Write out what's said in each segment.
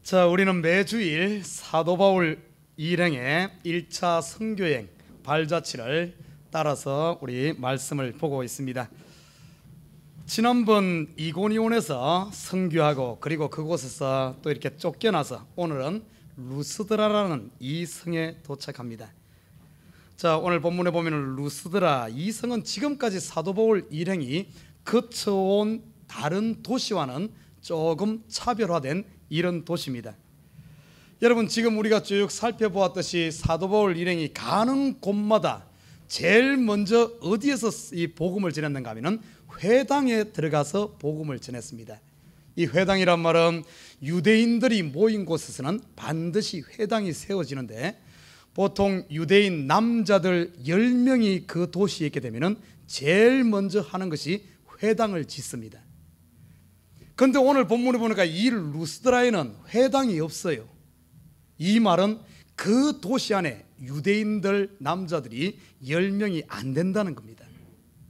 자, 우리는 매주일 사도 바울 일행의 1차 선교행 발자취를 따라서 우리 말씀을 보고 있습니다. 지난번 이고니온에서 선교하고 그리고 그곳에서 또 이렇게 쫓겨나서 오늘은 루스드라라는 이 성에 도착합니다. 자, 오늘 본문에 보면 루스드라, 이 성은 지금까지 사도 바울 일행이 거쳐온 다른 도시와는 조금 차별화된 이런 도시입니다. 여러분, 지금 우리가 쭉 살펴보았듯이 사도 바울 일행이 가는 곳마다 제일 먼저 어디에서 이 복음을 전했는가 하면은 회당에 들어가서 복음을 전했습니다. 이 회당이란 말은 유대인들이 모인 곳에서는 반드시 회당이 세워지는데, 보통 유대인 남자들 10명이 그 도시에 있게 되면은 제일 먼저 하는 것이 회당을 짓습니다. 그런데 오늘 본문에 보니까 이 루스드라에는 회당이 없어요. 이 말은 그 도시 안에 유대인들 남자들이 10명이 안 된다는 겁니다.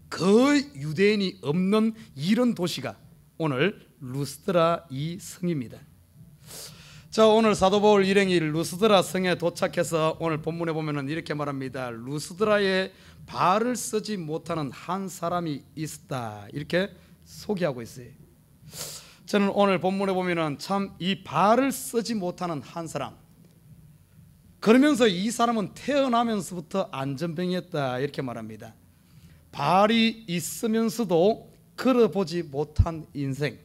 그 유대인이 없는 이런 도시가 오늘 루스드라 이 성입니다. 자, 오늘 사도 바울 일행이 루스드라 성에 도착해서 오늘 본문에 보면은 이렇게 말합니다. 루스드라에 발을 쓰지 못하는 한 사람이 있었다, 이렇게 소개하고 있어요. 저는 오늘 본문에 보면은 참 이 발을 쓰지 못하는 한 사람, 그러면서 이 사람은 태어나면서부터 안전병이었다, 이렇게 말합니다. 발이 있으면서도 걸어보지 못한 인생.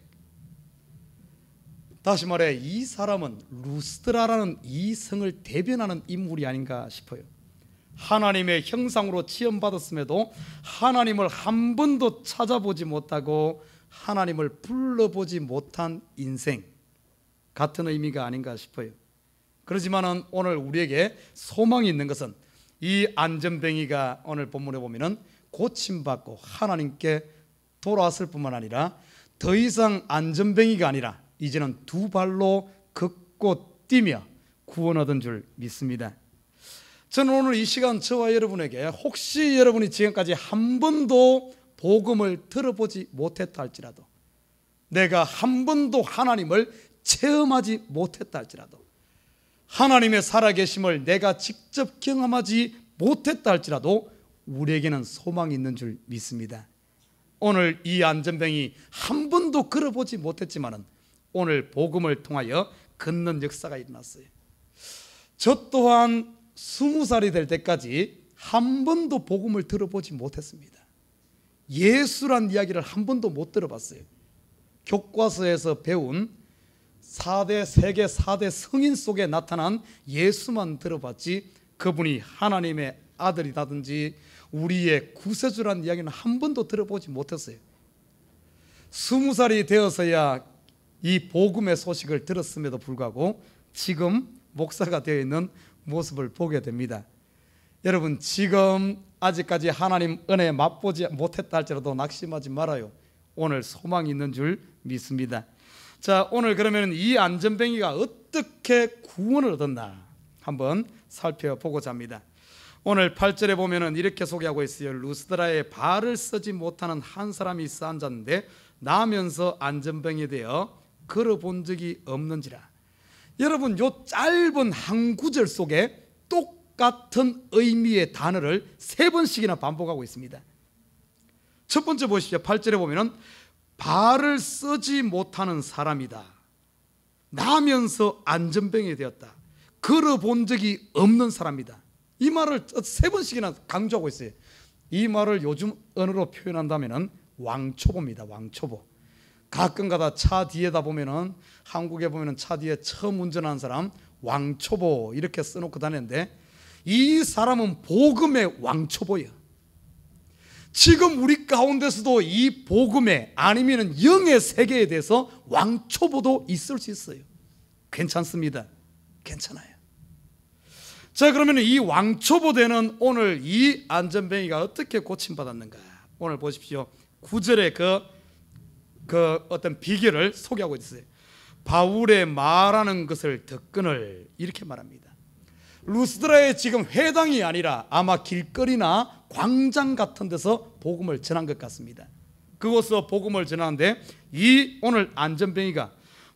다시 말해, 이 사람은 루스드라라는 이 성을 대변하는 인물이 아닌가 싶어요. 하나님의 형상으로 지음받았음에도 하나님을 한 번도 찾아보지 못하고 하나님을 불러보지 못한 인생 같은 의미가 아닌가 싶어요. 그렇지만은 오늘 우리에게 소망이 있는 것은 이 안전뱅이가 오늘 본문에 보면은 고침받고 하나님께 돌아왔을 뿐만 아니라 더 이상 안전뱅이가 아니라 이제는 두 발로 걷고 뛰며 구원 얻은 줄 믿습니다. 저는 오늘 이 시간 저와 여러분에게, 혹시 여러분이 지금까지 한 번도 복음을 들어보지 못했다 할지라도, 내가 한 번도 하나님을 체험하지 못했다 할지라도, 하나님의 살아계심을 내가 직접 경험하지 못했다 할지라도 우리에게는 소망이 있는 줄 믿습니다. 오늘 이 안전뱅이 한 번도 걸어보지 못했지만은 오늘 복음을 통하여 걷는 역사가 일어났어요. 저 또한 20살이 될 때까지 한 번도 복음을 들어보지 못했습니다. 예수란 이야기를 한 번도 못 들어봤어요. 교과서에서 배운 세계 4대 성인 속에 나타난 예수만 들어봤지, 그분이 하나님의 아들이라든지 우리의 구세주란 이야기는 한 번도 들어보지 못했어요. 20살이 되어서야 이 복음의 소식을 들었음에도 불구하고 지금 목사가 되어 있는 모습을 보게 됩니다. 여러분, 지금 아직까지 하나님 은혜 맛보지 못했다 할지라도 낙심하지 말아요. 오늘 소망이 있는 줄 믿습니다. 자, 오늘 그러면 이 안전뱅이가 어떻게 구원을 얻었나 한번 살펴보고자 합니다. 오늘 8절에 보면은 이렇게 소개하고 있어요. 루스드라에 발을 쓰지 못하는 한 사람이 있어 앉았는데 나면서 안전뱅이 되어 걸어본 적이 없는지라. 여러분, 요 짧은 한 구절 속에 똑같은 의미의 단어를 3번씩이나 반복하고 있습니다. 첫 번째 보십시오. 8절에 보면은 발을 쓰지 못하는 사람이다, 나면서 안전병이 되었다, 걸어본 적이 없는 사람이다, 이 말을 3번씩이나 강조하고 있어요. 이 말을 요즘 언어로 표현한다면은 왕초보입니다. 왕초보. 가끔가다 차 뒤에다 보면은, 한국에 보면은 차 뒤에 처음 운전하는 사람 왕초보 이렇게 써놓고 다니는데, 이 사람은 복음의 왕초보예요. 지금 우리 가운데서도 이 복음의, 아니면 영의 세계에 대해서 왕초보도 있을 수 있어요. 괜찮습니다. 괜찮아요. 자, 그러면 이 왕초보 되는 오늘 이 안전뱅이가 어떻게 고침받았는가? 오늘 보십시오. 9절에 그 어떤 비결을 소개하고 있어요. 바울의 말하는 것을 듣거늘, 이렇게 말합니다. 루스드라에 지금 회당이 아니라 아마 길거리나 광장 같은 데서 복음을 전한 것 같습니다. 그곳에서 복음을 전하는데 이 오늘 안전뱅이가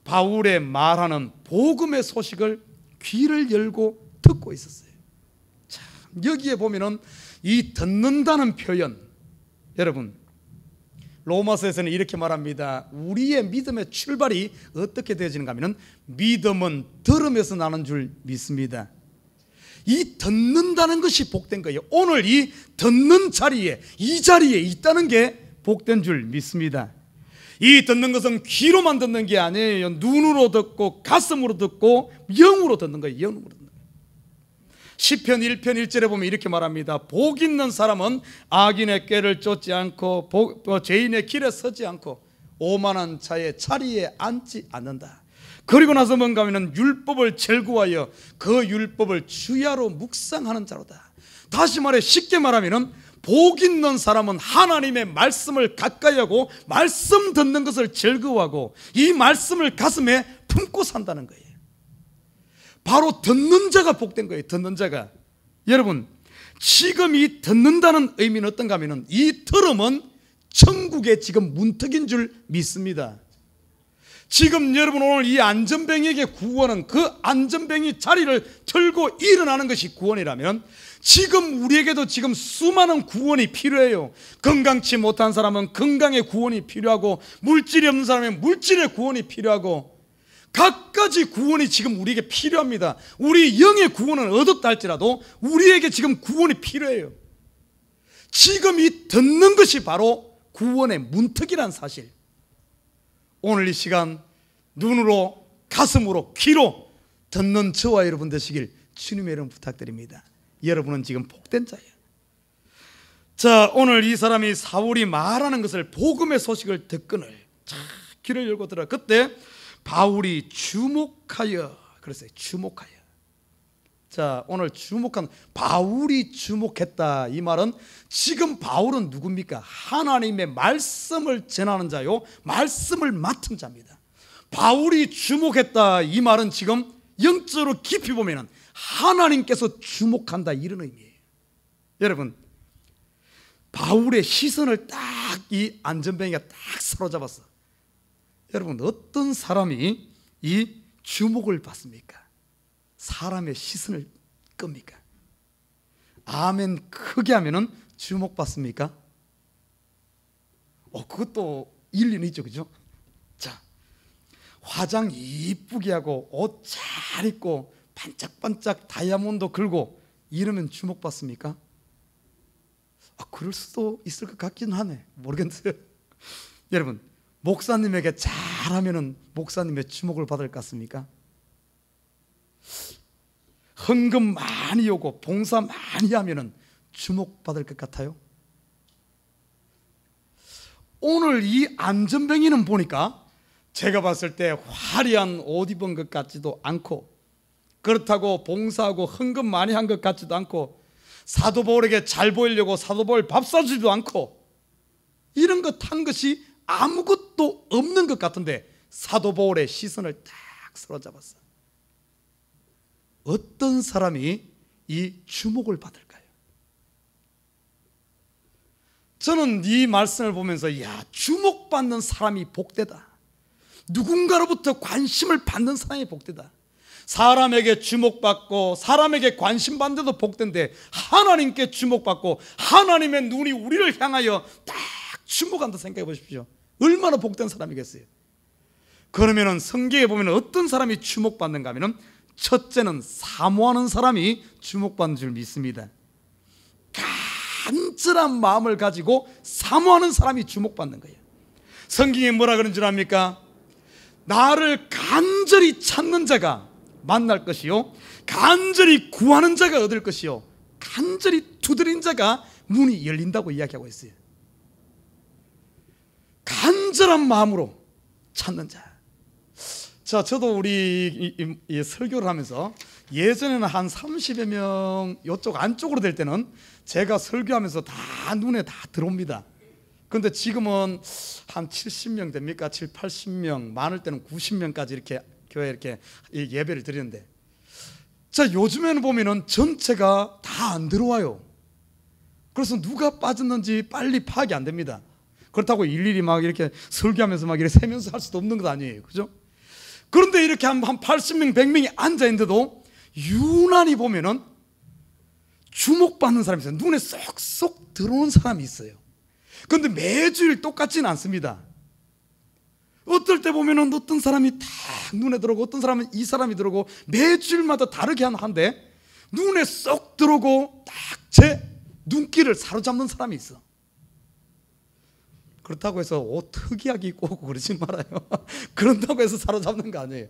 바울의 말하는 복음의 소식을 귀를 열고 듣고 있었어요. 참, 여기에 보면은 이 듣는다는 표현, 여러분 로마서에서는 이렇게 말합니다. 우리의 믿음의 출발이 어떻게 되어지는가 하면 믿음은 들음에서 나는 줄 믿습니다. 이 듣는다는 것이 복된 거예요. 오늘 이 듣는 자리에, 이 자리에 있다는 게 복된 줄 믿습니다. 이 듣는 것은 귀로만 듣는 게 아니에요. 눈으로 듣고 가슴으로 듣고 영으로 듣는 거예요. 영으로 듣는 거예요. 시편 1편 1절에 보면 이렇게 말합니다. 복 있는 사람은 악인의 꾀를 쫓지 않고 죄인의 길에 서지 않고 오만한 자의 자리에 앉지 않는다. 그리고 나서 뭔가 하면 율법을 즐거워하여 그 율법을 주야로 묵상하는 자로다. 다시 말해 쉽게 말하면 복 있는 사람은 하나님의 말씀을 가까이 하고 말씀 듣는 것을 즐거워하고 이 말씀을 가슴에 품고 산다는 거예요. 바로 듣는 자가 복된 거예요. 듣는 자가. 여러분 지금 이 듣는다는 의미는 어떤가 하면 이 들음은 천국의 지금 문턱인 줄 믿습니다. 지금 여러분 오늘 이 안전뱅이에게 구원은 그 안전뱅이 자리를 들고 일어나는 것이 구원이라면 지금 우리에게도 지금 수많은 구원이 필요해요. 건강치 못한 사람은 건강의 구원이 필요하고 물질이 없는 사람은 물질의 구원이 필요하고 각가지 구원이 지금 우리에게 필요합니다. 우리 영의 구원은 얻었다 할지라도 우리에게 지금 구원이 필요해요. 지금 이 듣는 것이 바로 구원의 문턱이란 사실, 오늘 이 시간 눈으로 가슴으로 귀로 듣는 저와 여러분 되시길 주님의 이름 부탁드립니다. 여러분은 지금 복된 자예요. 자, 오늘 이 사람이 사울이 말하는 것을 복음의 소식을 듣거늘 귀를 열고 들어. 그때 바울이 주목하여 그랬어요. 주목하여. 자, 오늘 주목한, 바울이 주목했다 이 말은 지금 바울은 누굽니까? 하나님의 말씀을 전하는 자요, 말씀을 맡은 자입니다. 바울이 주목했다 이 말은 지금 영적으로 깊이 보면 하나님께서 주목한다 이런 의미예요. 여러분 바울의 시선을 딱 이 안전뱅이가 딱 사로잡았어. 여러분 어떤 사람이 이 주목을 받습니까? 사람의 시선을 끕니까? 아멘 크게 하면은 주목받습니까? 그것도 일리는 있죠, 그죠? 자, 화장 이쁘게 하고 옷 잘 입고 반짝반짝 다이아몬드 걸고 이러면 주목받습니까? 그럴 수도 있을 것 같긴 하네. 모르겠어요. 여러분 목사님에게 잘하면은 목사님의 주목을 받을 것 같습니까? 헌금 많이 오고 봉사 많이 하면은 주목받을 것 같아요? 오늘 이 안전뱅이는 보니까 제가 봤을 때 화려한 옷 입은 것 같지도 않고 그렇다고 봉사하고 헌금 많이 한 것 같지도 않고 사도 바울에게 잘 보이려고 사도 바울 밥 사주지도 않고 이런 것 한 것이 아무것도 없는 것 같은데 사도 바울의 시선을 딱 사로잡았어. 어떤 사람이 이 주목을 받을까요? 저는 이 말씀을 보면서 야, 주목받는 사람이 복되다. 누군가로부터 관심을 받는 사람이 복되다. 사람에게 주목받고 사람에게 관심받는데도 복된데 하나님께 주목받고 하나님의 눈이 우리를 향하여 딱 주목한다 생각해 보십시오. 얼마나 복된 사람이겠어요? 그러면 성경에 보면 어떤 사람이 주목받는가 하면 첫째는 사모하는 사람이 주목받는 줄 믿습니다. 간절한 마음을 가지고 사모하는 사람이 주목받는 거예요. 성경에 뭐라 그런 줄 압니까? 나를 간절히 찾는 자가 만날 것이요 간절히 구하는 자가 얻을 것이요 간절히 두드린 자가 문이 열린다고 이야기하고 있어요. 간절한 마음으로 찾는 자. 자, 저도 우리 이 설교를 하면서 예전에는 한 30여 명 이쪽 안쪽으로 될 때는 제가 설교하면서 다 눈에 다 들어옵니다. 그런데 지금은 한 70명 됩니까? 7, 80명, 많을 때는 90명까지 이렇게 교회에 이렇게 예배를 드리는데, 자, 요즘에는 보면은 전체가 다 안 들어와요. 그래서 누가 빠졌는지 빨리 파악이 안 됩니다. 그렇다고 일일이 막 이렇게 설교하면서 막 이렇게 세면서 할 수도 없는 것 아니에요, 그죠? 그런데 이렇게 한 80명, 100명이 앉아있는데도 유난히 보면은 주목받는 사람이 있어요. 눈에 쏙쏙 들어오는 사람이 있어요. 그런데 매주일 똑같지는 않습니다. 어떨 때 보면은 어떤 사람이 딱 눈에 들어오고 어떤 사람은 이 사람이 들어오고 매주일마다 다르게 한데 눈에 쏙 들어오고 딱 제 눈길을 사로잡는 사람이 있어. 그렇다고 해서 옷 특이하게 입고 오고 그러지 말아요. 그런다고 해서 사로잡는 거 아니에요.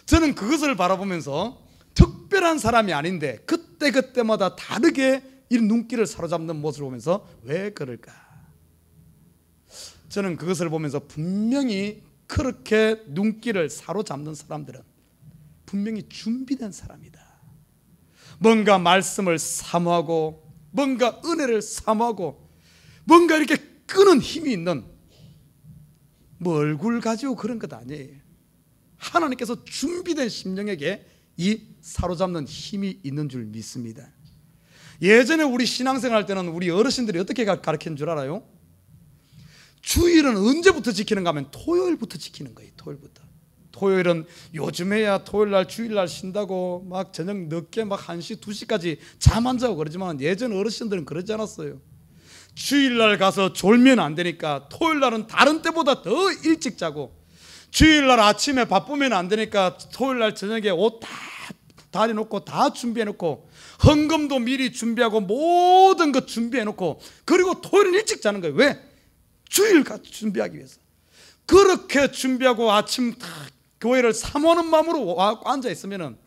저는 그것을 바라보면서 특별한 사람이 아닌데 그때그때마다 다르게 이 눈길을 사로잡는 모습을 보면서 왜 그럴까? 저는 그것을 보면서 분명히 그렇게 눈길을 사로잡는 사람들은 분명히 준비된 사람이다. 뭔가 말씀을 사모하고 뭔가 은혜를 사모하고 뭔가 이렇게 끄는 힘이 있는 뭐 얼굴 가지고 그런 것 아니에요. 하나님께서 준비된 심령에게 이 사로잡는 힘이 있는 줄 믿습니다. 예전에 우리 신앙생활 할 때는 우리 어르신들이 어떻게 가르치는 줄 알아요? 주일은 언제부터 지키는가 하면 토요일부터 지키는 거예요. 토요일은 요즘에야 토요일날 주일날 쉰다고 막 저녁 늦게 막 1시 2시까지 잠 안 자고 그러지만 예전 어르신들은 그러지 않았어요. 주일날 가서 졸면 안 되니까 토요일날은 다른 때보다 더 일찍 자고, 주일날 아침에 바쁘면 안 되니까 토요일날 저녁에 옷 다 다려놓고 다 준비해놓고 헌금도 미리 준비하고 모든 것 준비해놓고 그리고 토요일은 일찍 자는 거예요. 왜? 주일 준비하기 위해서. 그렇게 준비하고 아침 다 교회를 사모하는 마음으로 앉아있으면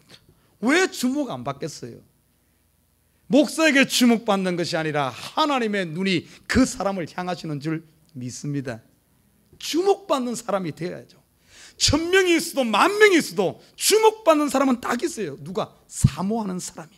왜 주목 안 받겠어요? 목사에게 주목받는 것이 아니라 하나님의 눈이 그 사람을 향하시는 줄 믿습니다. 주목받는 사람이 되어야죠. 1000명이 있어도 10,000명이 있어도 주목받는 사람은 딱 있어요. 누가? 사모하는 사람이.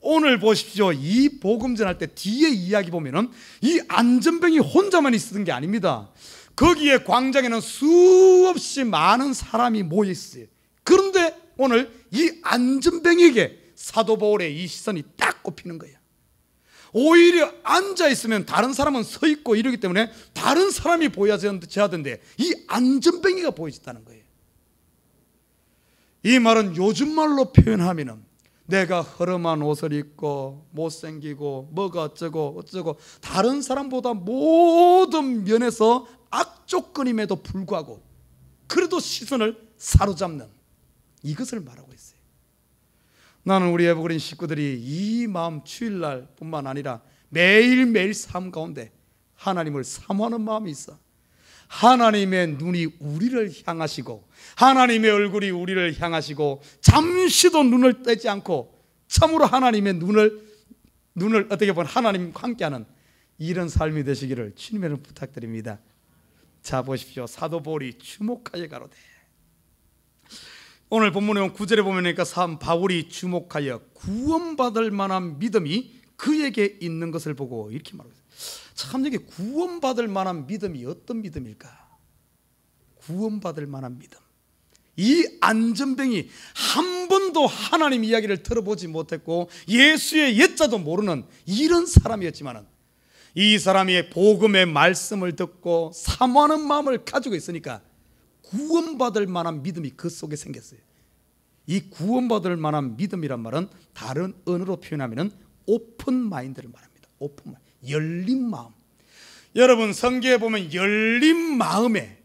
오늘 보십시오. 이 복음 전할 때 뒤에 이야기 보면은 이 안전병이 혼자만 있었던 게 아닙니다. 거기에 광장에는 수없이 많은 사람이 모여 있어요. 그런데 오늘 이 안전병에게 사도 바울의 이 시선이 딱 꼽히는 거예요. 오히려 앉아 있으면 다른 사람은 서 있고 이러기 때문에 다른 사람이 보여야 되는데 이 안전병이가 보여졌다는 거예요. 이 말은 요즘 말로 표현하면은 내가 허름한 옷을 입고 못생기고 뭐가 어쩌고 다른 사람보다 모든 면에서 악조건임에도 불구하고 그래도 시선을 사로잡는 이것을 말하고 있어요. 나는 우리 에버그린 식구들이 이 마음 주일날 뿐만 아니라 매일매일 삶 가운데 하나님을 사모하는 마음이 있어. 하나님의 눈이 우리를 향하시고 하나님의 얼굴이 우리를 향하시고 잠시도 눈을 떼지 않고 참으로 하나님의 눈을 어떻게 보면 하나님과 함께하는 이런 삶이 되시기를 주님의 이름으로 부탁드립니다. 자 보십시오. 사도 바울이 주목하여 가로되, 오늘 본문의 9절에 보니까 바울이 주목하여 구원받을 만한 믿음이 그에게 있는 것을 보고 이렇게 말하고 있어요. 참 이게 구원받을 만한 믿음이 어떤 믿음일까? 구원받을 만한 믿음. 이 안전병이 한 번도 하나님 이야기를 들어보지 못했고 예수의 옛자도 모르는 이런 사람이었지만 이 사람이 복음의 말씀을 듣고 사모하는 마음을 가지고 있으니까 구원받을 만한 믿음이 그 속에 생겼어요. 이 구원받을 만한 믿음이란 말은 다른 언어로 표현하면 오픈 마인드를 말합니다. 오픈 마인드, 열린 마음. 여러분 성경에 보면 열린 마음에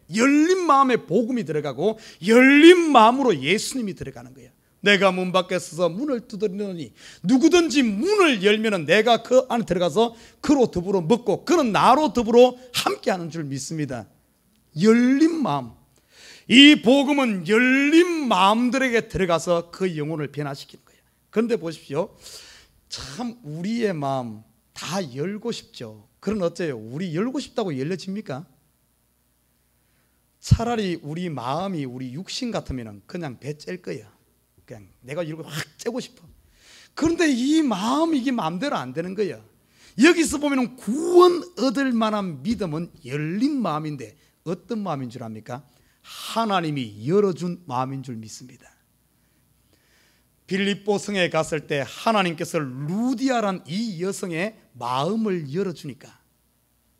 복음이 들어가고 열린 마음으로 예수님이 들어가는 거예요. 내가 문 밖에 서서 문을 두드리노니 누구든지 문을 열면 내가 그 안에 들어가서 그로 더불어 먹고 그는 나로 더불어 함께하는 줄 믿습니다. 열린 마음. 이 복음은 열린 마음들에게 들어가서 그 영혼을 변화시키는 거예요. 그런데 보십시오. 참 우리의 마음 다 열고 싶죠. 그런 어째요? 우리 열고 싶다고 열려집니까? 차라리 우리 마음이 우리 육신 같으면 그냥 배 짤 거야. 그냥 내가 이렇게 확 째고 싶어. 그런데 이 마음이 이게 마음대로 안 되는 거야. 여기서 보면 구원 얻을 만한 믿음은 열린 마음인데 어떤 마음인 줄 압니까? 하나님이 열어준 마음인 줄 믿습니다. 빌립보 성에 갔을 때 하나님께서 루디아란 이 여성의 마음을 열어주니까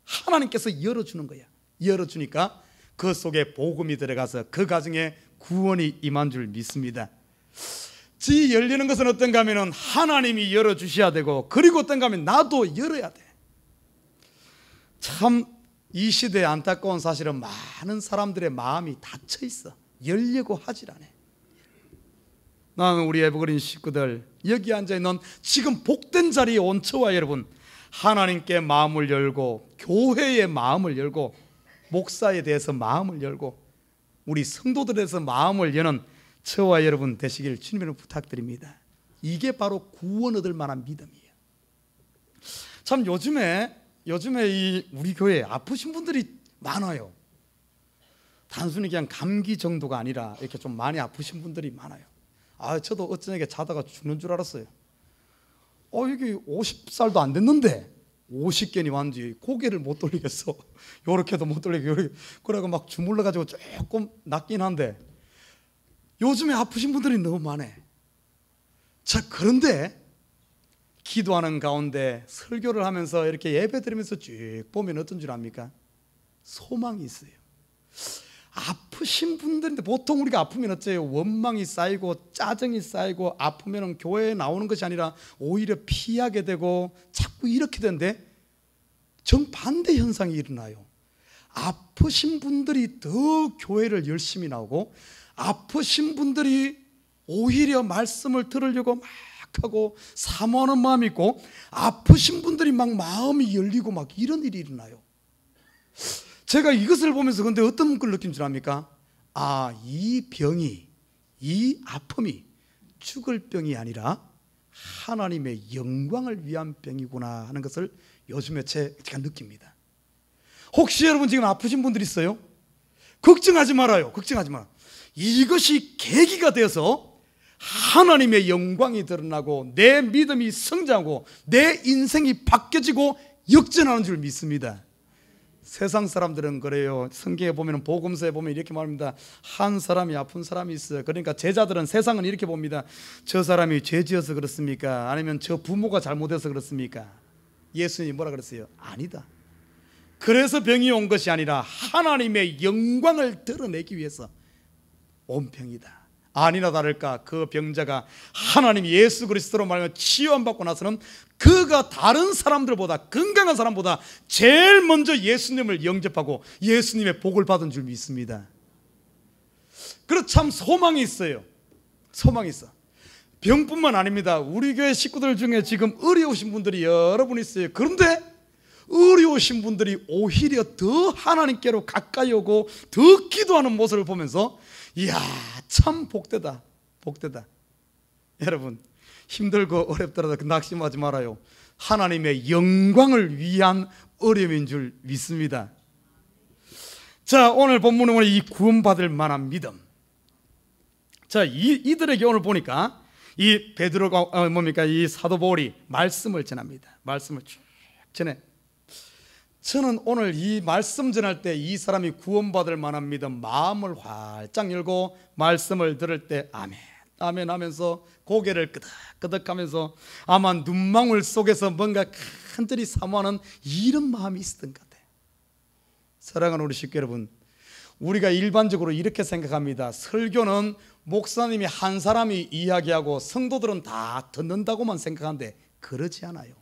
하나님께서 열어주는 거야. 열어주니까 그 속에 복음이 들어가서 그 가정에 구원이 임한 줄 믿습니다. 지 열리는 것은 어떤가 하면 하나님이 열어주셔야 되고, 그리고 어떤가 하면 나도 열어야 돼. 참 이 시대의 안타까운 사실은 많은 사람들의 마음이 닫혀 있어. 열려고 하질 않아. 나는 우리 에버그린 식구들, 여기 앉아있는 지금 복된 자리에 온 저와 여러분, 하나님께 마음을 열고, 교회의 마음을 열고, 목사에 대해서 마음을 열고, 우리 성도들에 대해서 마음을 여는 저와 여러분 되시길 주님으로 부탁드립니다. 이게 바로 구원 얻을 만한 믿음이에요. 참 요즘에 이 우리 교회에 아프신 분들이 많아요. 단순히 그냥 감기 정도가 아니라 이렇게 좀 많이 아프신 분들이 많아요. 저도 어쩌게 자다가 죽는 줄 알았어요. 이게 50살도 안 됐는데 50견이 왔는지 고개를 못 돌리겠어. 요렇게도 못 돌리고 요렇게. 그래가 막 주물러 가지고 조금 낫긴 한데, 요즘에 아프신 분들이 너무 많아. 자, 그런데 기도하는 가운데 설교를 하면서 이렇게 예배 드리면서 쭉 보면 어떤 줄 압니까? 소망이 있어요. 아프신 분들인데, 보통 우리가 아프면 어째요? 원망이 쌓이고 짜증이 쌓이고, 아프면 교회에 나오는 것이 아니라 오히려 피하게 되고 자꾸 이렇게 되는데, 정반대 현상이 일어나요. 아프신 분들이 더 교회를 열심히 나오고, 아프신 분들이 오히려 말씀을 들으려고 막 하고 사모하는 마음이 있고, 아프신 분들이 막 마음이 열리고 막 이런 일이 일어나요. 제가 이것을 보면서 근데 어떤 걸 느낀 줄 압니까? 이 병이, 이 아픔이 죽을 병이 아니라 하나님의 영광을 위한 병이구나 하는 것을 요즘에 제가 느낍니다. 혹시 여러분 지금 아프신 분들 있어요? 걱정하지 말아요. 걱정하지 마라. 이것이 계기가 되어서 하나님의 영광이 드러나고 내 믿음이 성장하고 내 인생이 바뀌어지고 역전하는 줄 믿습니다. 세상 사람들은 그래요. 성경에 보면, 복음서에 보면 이렇게 말합니다. 한 사람이 아픈 사람이 있어요. 그러니까 제자들은, 세상은 이렇게 봅니다. 저 사람이 죄 지어서 그렇습니까? 아니면 저 부모가 잘못해서 그렇습니까? 예수님이 뭐라 그랬어요? 아니다. 그래서 병이 온 것이 아니라 하나님의 영광을 드러내기 위해서 온 병이다. 아니나 다를까 그 병자가 하나님 예수 그리스도로 말하면 치유받고 나서는 그가 다른 사람들보다, 건강한 사람보다 제일 먼저 예수님을 영접하고 예수님의 복을 받은 줄 믿습니다. 그래서 참 소망이 있어요. 소망이 있어. 병뿐만 아닙니다. 우리 교회 식구들 중에 지금 어려우신 분들이 여러분 있어요. 그런데 어려우신 분들이 오히려 더 하나님께로 가까이 오고 더 기도하는 모습을 보면서, 이야, 참 복되다, 복되다. 여러분, 힘들고 어렵더라도 낙심하지 말아요. 하나님의 영광을 위한 어려움인 줄 믿습니다. 자, 오늘 본문은 이 구원받을 만한 믿음. 자, 이들에게 오늘 보니까 이 베드로가 이 사도 바울이 말씀을 전합니다. 말씀을 쭉 전해. 저는 오늘 이 말씀 전할 때 이 사람이 구원받을 만한 믿음, 마음을 활짝 열고 말씀을 들을 때 아멘, 아멘 하면서 고개를 끄덕끄덕하면서 아마 눈망울 속에서 뭔가 간절히 사모하는 이런 마음이 있었던 것 같아요. 사랑하는 우리 식구 여러분, 우리가 일반적으로 이렇게 생각합니다. 설교는 목사님이 한 사람이 이야기하고 성도들은 다 듣는다고만 생각하는데 그러지 않아요.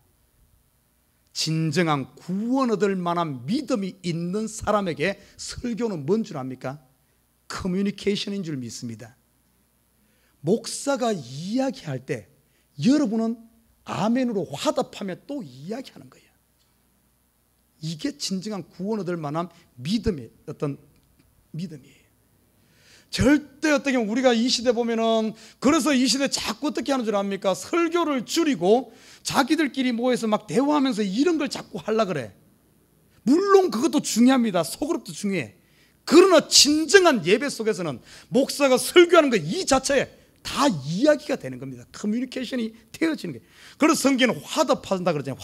진정한 구원 얻을 만한 믿음이 있는 사람에게 설교는 뭔 줄 압니까? 커뮤니케이션인 줄 믿습니다. 목사가 이야기할 때 여러분은 아멘으로 화답하며 또 이야기하는 거예요. 이게 진정한 구원 얻을 만한 믿음의 어떤 믿음이에요. 절대 어떻게 우리가 이 시대 보면은, 그래서 이 시대 자꾸 어떻게 하는 줄 압니까? 설교를 줄이고 자기들끼리 모여서 막 대화하면서 이런 걸 자꾸 하려고 그래. 물론 그것도 중요합니다. 속으로도 중요해. 그러나 진정한 예배 속에서는 목사가 설교하는 것 이 자체에 다 이야기가 되는 겁니다. 커뮤니케이션이 되어지는 거예요. 그래서 성경은 화답한다 그러잖아요.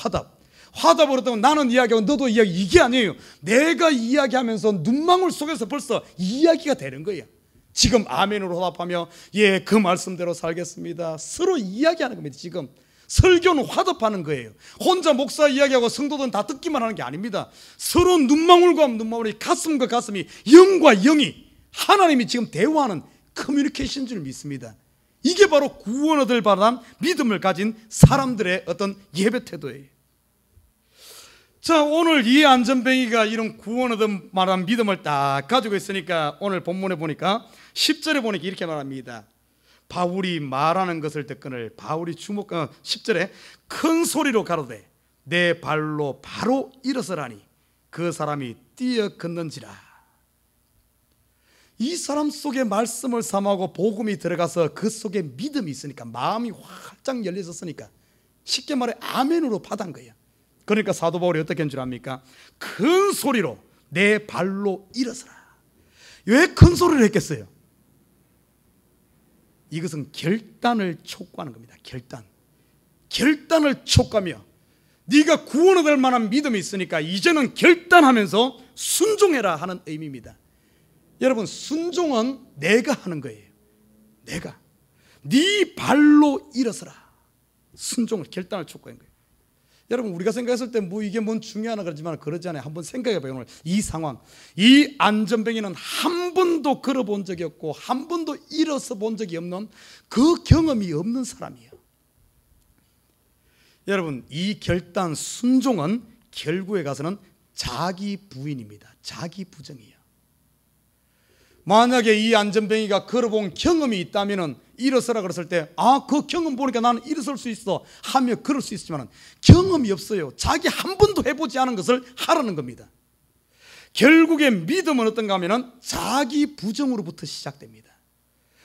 화답으로 하면 나는 이야기하고 너도 이야기, 이게 아니에요. 내가 이야기하면서 눈망울 속에서 벌써 이야기가 되는 거예요. 지금 아멘으로 화답하며 예, 그 말씀대로 살겠습니다. 서로 이야기하는 겁니다. 지금 설교는 화답하는 거예요. 혼자 목사 이야기하고 성도들은 다 듣기만 하는 게 아닙니다. 서로 눈망울과 눈망울이, 가슴과 가슴이, 영과 영이 하나님이 지금 대화하는 커뮤니케이션인 줄 믿습니다. 이게 바로 구원 얻을 바람 믿음을 가진 사람들의 어떤 예배 태도예요. 자, 오늘 이 안전뱅이가 이런 구원 얻을 만한 믿음을 딱 가지고 있으니까 오늘 본문에 보니까 10절에 보니까 이렇게 말합니다. 바울이 말하는 것을 듣거늘 바울이 10절에 큰 소리로 가로되 내 발로 바로 일어서라니 그 사람이 뛰어 걷는지라. 이 사람 속에 말씀을 삼하고 복음이 들어가서 그 속에 믿음이 있으니까 마음이 활짝 열려졌으니까 쉽게 말해 아멘으로 받은 거예요. 그러니까 사도 바울이 어떻게 한 줄 압니까? 큰 소리로 내 발로 일어서라. 왜 큰 소리를 했겠어요? 이것은 결단을 촉구하는 겁니다. 결단을 촉구하며 네가 구원 얻을 만한 믿음이 있으니까 이제는 결단하면서 순종해라 하는 의미입니다. 여러분, 순종은 내가 하는 거예요. 내가 네 발로 일어서라. 순종을, 결단을 촉구한 거예요. 여러분, 우리가 생각했을 때 뭐 이게 뭔 중요하나 그러지만 그러지 않아요. 한번 생각해봐요. 오늘 이 상황, 이 안전뱅이는 한 번도 걸어본 적이 없고 한 번도 일어서 본 적이 없는 그 경험이 없는 사람이에요. 여러분, 이 결단, 순종은 결국에 가서는 자기 부인입니다. 자기 부정이에요. 만약에 이 안전뱅이가 걸어본 경험이 있다면 일어서라 그랬을 때 그 경험 보니까 나는 일어설 수 있어 하며 그럴 수 있지만 경험이 없어요. 자기 한 번도 해보지 않은 것을 하라는 겁니다. 결국에 믿음은 어떤가 하면 자기 부정으로부터 시작됩니다.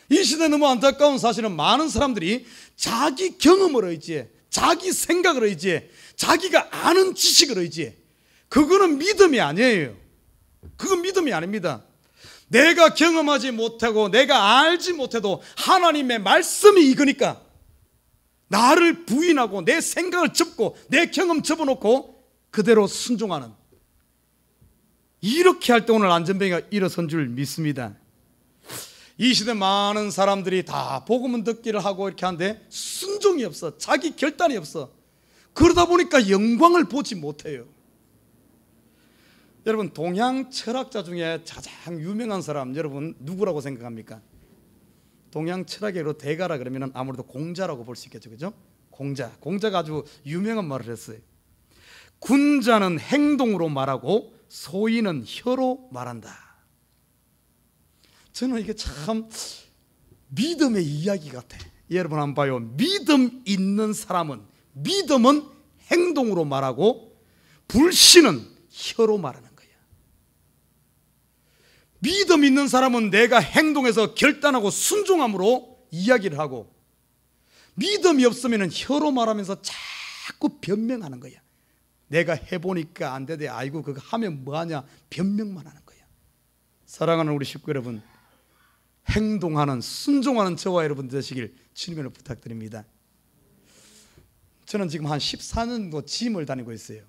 이 시대에 너무 안타까운 사실은 많은 사람들이 자기 경험을 의지해, 자기 생각을 의지해, 자기가 아는 지식을 의지해. 그거는 믿음이 아니에요. 그건 믿음이 아닙니다. 내가 경험하지 못하고 내가 알지 못해도 하나님의 말씀이 이거니까 나를 부인하고 내 생각을 접고 내 경험 접어놓고 그대로 순종하는, 이렇게 할 때 오늘 안전뱅이가 일어선 줄 믿습니다. 이 시대 많은 사람들이 다 복음은 듣기를 하고 이렇게 하는데 순종이 없어. 자기 결단이 없어. 그러다 보니까 영광을 보지 못해요. 여러분, 동양 철학자 중에 가장 유명한 사람 여러분 누구라고 생각합니까? 동양 철학계로 대가라 그러면 아무래도 공자라고 볼 수 있겠죠. 그죠? 공자가 아주 유명한 말을 했어요. 군자는 행동으로 말하고 소인은 혀로 말한다. 저는 이게 참 믿음의 이야기 같아. 여러분 한번 봐요. 믿음 있는 사람은, 믿음은 행동으로 말하고 불신은 혀로 말하는 거예요. 믿음 있는 사람은 내가 행동해서 결단하고 순종함으로 이야기를 하고, 믿음이 없으면 혀로 말하면서 자꾸 변명하는 거야. 내가 해보니까 안 되대. 아이고 그거 하면 뭐하냐. 변명만 하는 거야. 사랑하는 우리 식구 여러분, 행동하는, 순종하는 저와 여러분 되시길 주님으로 부탁드립니다. 저는 지금 한 14년 정도 짐을 다니고 있어요.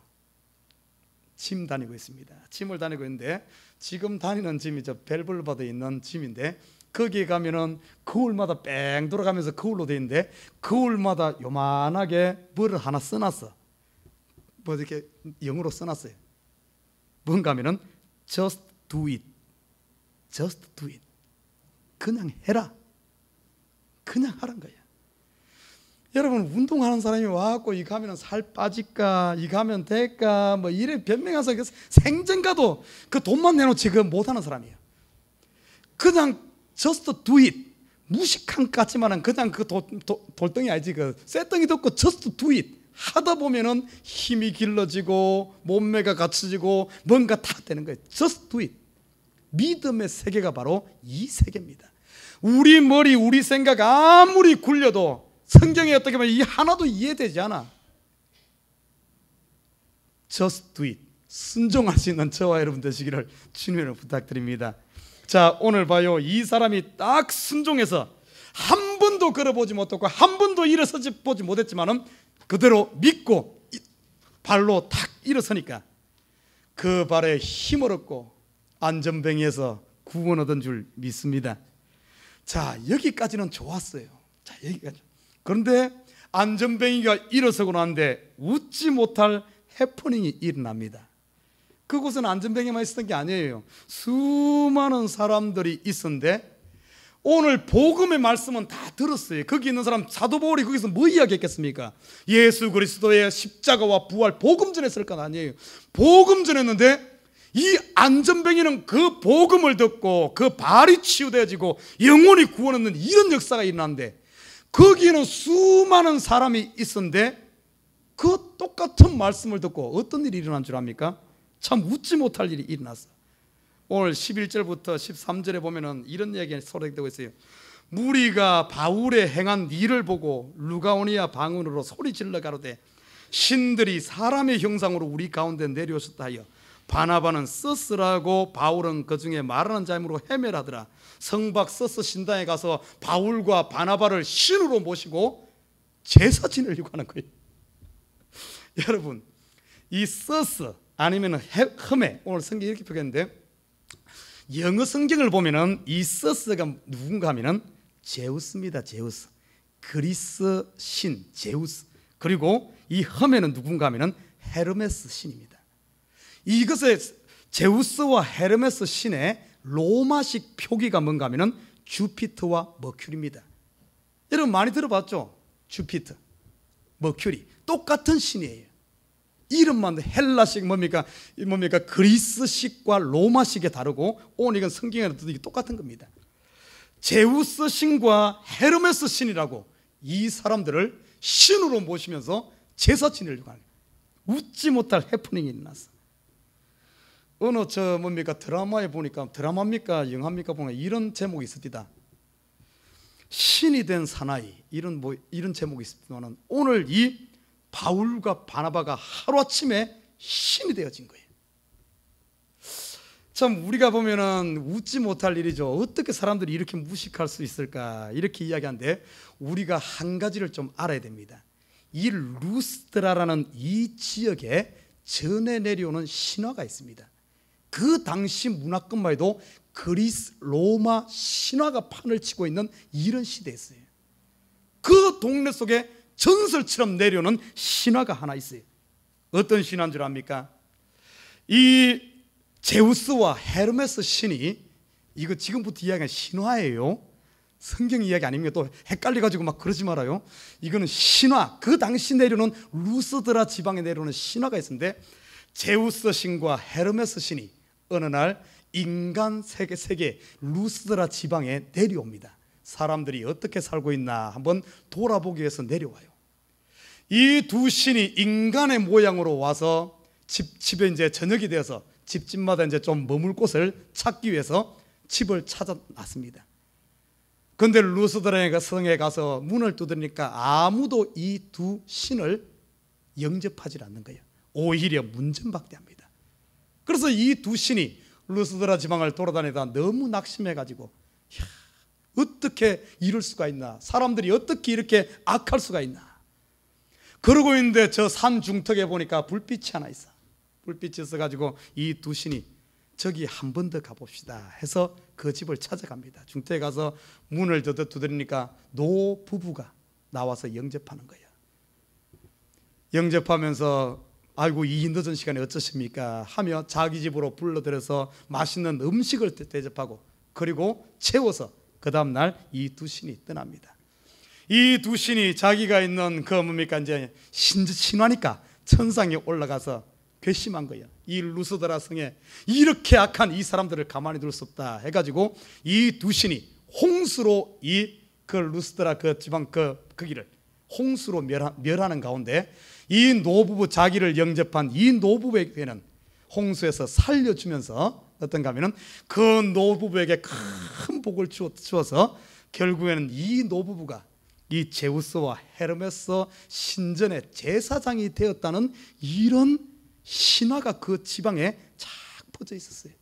짐 다니고 있습니다. 짐을 다니고 있는데 지금 다니는 짐이 저 벨블바드에 있는 짐인데 거기에 가면은 거울마다 뺑 돌아가면서 거울로 돼 있는데 거울마다 요만하게 뭐를 하나 써놨어. 뭐 이렇게 영어로 써놨어요. 뭔가 하면은 just do it, just do it. 그냥 해라. 그냥 하란 거야. 여러분, 운동하는 사람이 와갖고 이거 하면 살 빠질까, 이거 하면 될까, 뭐 이래 변명해서 생전가도 그 돈만 내놓지 그거 못하는 사람이에요. 그냥 just do it. 무식한 것 같지만은 그냥 그 돌덩이 알지, 그 쇠덩이도 없고 just do it. 하다 보면은 힘이 길러지고 몸매가 갖춰지고 뭔가 다 되는 거예요. just do it. 믿음의 세계가 바로 이 세계입니다. 우리 머리, 우리 생각 아무리 굴려도 성경에 어떻게 보면 이 하나도 이해되지 않아. Just do it. 순종할 수 있는 저와 여러분 되시기를 주님으로 부탁드립니다. 자, 오늘 봐요. 이 사람이 딱 순종해서 한 번도 걸어보지 못했고 한 번도 일어서지 보지 못했지만은 그대로 믿고 발로 탁 일어서니까 그 발에 힘을 얻고 안전뱅이에서 구원 얻은 줄 믿습니다. 자, 여기까지는 좋았어요. 자, 여기까지. 그런데 안전뱅이가 일어서고 나는데 웃지 못할 해프닝이 일어납니다. 그곳은 안전뱅이만 있었던 게 아니에요. 수많은 사람들이 있었는데 오늘 복음의 말씀은 다 들었어요. 거기 있는 사람 사도 바울이 거기서 뭐 이야기했겠습니까? 예수 그리스도의 십자가와 부활 복음 전했을 건 아니에요. 복음 전했는데 이 안전뱅이는 그 복음을 듣고 그 발이 치유되어지고 영혼이 구원 얻는 이런 역사가 일어났는데, 거기에는 수많은 사람이 있었는데 그 똑같은 말씀을 듣고 어떤 일이 일어난 줄 압니까? 참 웃지 못할 일이 일어났어. 오늘 11절부터 13절에 보면은 이런 얘기가 소개되고 있어요. 무리가 바울의 행한 일을 보고 루가오니아 방언으로 소리질러 가로되 신들이 사람의 형상으로 우리 가운데 내려오셨다 하여 바나바는 서스라고 바울은 그 중에 말하는 자임으로 헤매라더라. 성박 서스 신당에 가서 바울과 바나바를 신으로 모시고 제사 지내려고 하는 거예요. 여러분, 이 서스 아니면 헤매, 오늘 성경이 이렇게 표현했는데 영어 성경을 보면은 이 서스가 누군가 하면은 제우스입니다. 제우스, 그리스 신 제우스. 그리고 이 헤매는 누군가 하면은 헤르메스 신입니다. 이것의 제우스와 헤르메스 신의 로마식 표기가 뭔가 하면은 주피터와 머큐리입니다. 여러분 많이 들어봤죠? 주피터, 머큐리 똑같은 신이에요. 이름만 헬라식 뭡니까 그리스식과 로마식이 다르고 오늘 이건 성경에는 똑같은 겁니다. 제우스 신과 헤르메스 신이라고 이 사람들을 신으로 모시면서 제사 지내려고 하는, 웃지 못할 해프닝이 일어났어. 어느 드라마에 보니까, 드라마입니까 영화입니까 보면 이런 제목이 있습니다. 신이 된 사나이, 이런 제목이 있습니다만 오늘 이 바울과 바나바가 하루아침에 신이 되어진 거예요. 참 우리가 보면은 웃지 못할 일이죠. 어떻게 사람들이 이렇게 무식할 수 있을까 이렇게 이야기하는데, 우리가 한 가지를 좀 알아야 됩니다. 이 루스드라라는 이 지역에 전해 내려오는 신화가 있습니다. 그 당시 문화권만 해도 그리스 로마 신화가 판을 치고 있는 이런 시대였어요. 그 동네 속에 전설처럼 내려오는 신화가 하나 있어요. 어떤 신화인 줄 압니까? 이 제우스와 헤르메스 신이, 이거 지금부터 이야기한 신화예요. 성경 이야기 아닙니까? 또 헷갈려가지고 막 그러지 말아요. 이거는 신화, 그 당시 내려오는 루스드라 지방에 내려오는 신화가 있었는데, 제우스 신과 헤르메스 신이 어느 날 인간 세계 루스드라 지방에 내려옵니다. 사람들이 어떻게 살고 있나 한번 돌아보기 위해서 내려와요. 이 두 신이 인간의 모양으로 와서 집에 이제 저녁이 되어서 집집마다 이제 좀 머물 곳을 찾기 위해서 집을 찾아 놨습니다. 그런데 루스드라 성에 가서 문을 두드리니까 아무도 이 두 신을 영접하지 않는 거예요. 오히려 문전박대합니다. 그래서 이 두 신이 루스드라 지방을 돌아다니다 너무 낙심해가지고, 어떻게 이럴 수가 있나, 사람들이 어떻게 이렇게 악할 수가 있나 그러고 있는데, 저 산 중턱에 보니까 불빛이 하나 있어. 불빛이 있어가지고 이 두 신이 저기 한 번 더 가봅시다 해서 그 집을 찾아갑니다. 중턱에 가서 문을 두드리니까 노 부부가 나와서 영접하는 거예요. 영접하면서 아이고 이 늦은 시간에 어쩌십니까 하며 자기 집으로 불러들여서 맛있는 음식을 대접하고, 그리고 채워서 그 다음날 이 두 신이 떠납니다. 이 두 신이 자기가 있는 이제 신화니까 천상에 올라가서 괘씸한 거예요. 이 루스드라 성에 이렇게 악한 이 사람들을 가만히 둘 수 없다 해가지고 이 두 신이 홍수로 그 루스드라 그 지방 거기를 홍수로 멸하는 가운데, 이 노부부 자기를 영접한 이 노부부에게는 홍수에서 살려주면서 어떤가 하면은 그 노부부에게 큰 복을 주어서 결국에는 이 노부부가 이 제우스와 헤르메스 신전의 제사장이 되었다는 이런 신화가 그 지방에 쫙 퍼져 있었어요.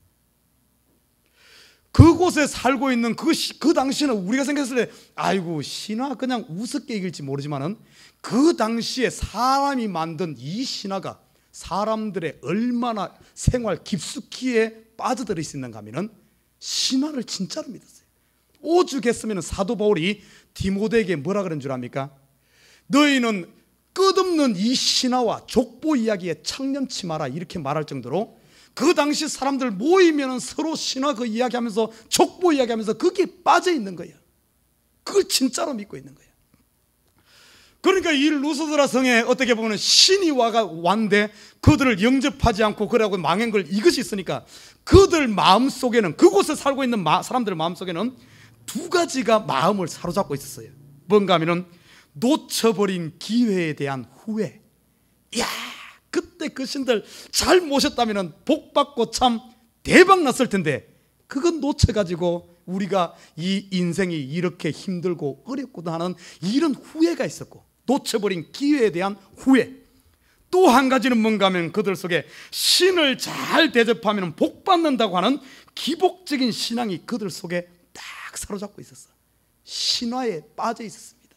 그곳에 살고 있는 그 당시에는 우리가 생각했을 때 아이고 신화 그냥 우습게 읽을지 모르지만은, 그 당시에 사람이 만든 이 신화가 사람들의 얼마나 생활 깊숙이에 빠져들어 있었는가 하면은 신화를 진짜로 믿었어요. 오죽했으면 사도 바울이 디모데에게 뭐라 그런 줄 압니까? 너희는 끝없는 이 신화와 족보 이야기에 창념치 마라 이렇게 말할 정도로 그 당시 사람들 모이면 서로 신화 그 이야기하면서 족보 이야기하면서 거기에 빠져 있는 거예요. 그걸 진짜로 믿고 있는 거예요. 그러니까 이 루스드라 성에 어떻게 보면 신이 왔는데 그들을 영접하지 않고 그러고 망한 걸 이것이 있으니까 그들 마음속에는, 그곳에 살고 있는 사람들 마음속에는 두 가지가 마음을 사로잡고 있었어요. 뭔가 하면은 놓쳐버린 기회에 대한 후회. 이야, 그때 그 신들 잘 모셨다면 복받고 참 대박 났을 텐데 그건 놓쳐가지고 우리가 이 인생이 이렇게 힘들고 어렵구나 하는 이런 후회가 있었고, 놓쳐버린 기회에 대한 후회. 또 한 가지는 뭔가 하면 그들 속에 신을 잘 대접하면 복받는다고 하는 기복적인 신앙이 그들 속에 딱 사로잡고 있었어. 신화에 빠져 있었습니다.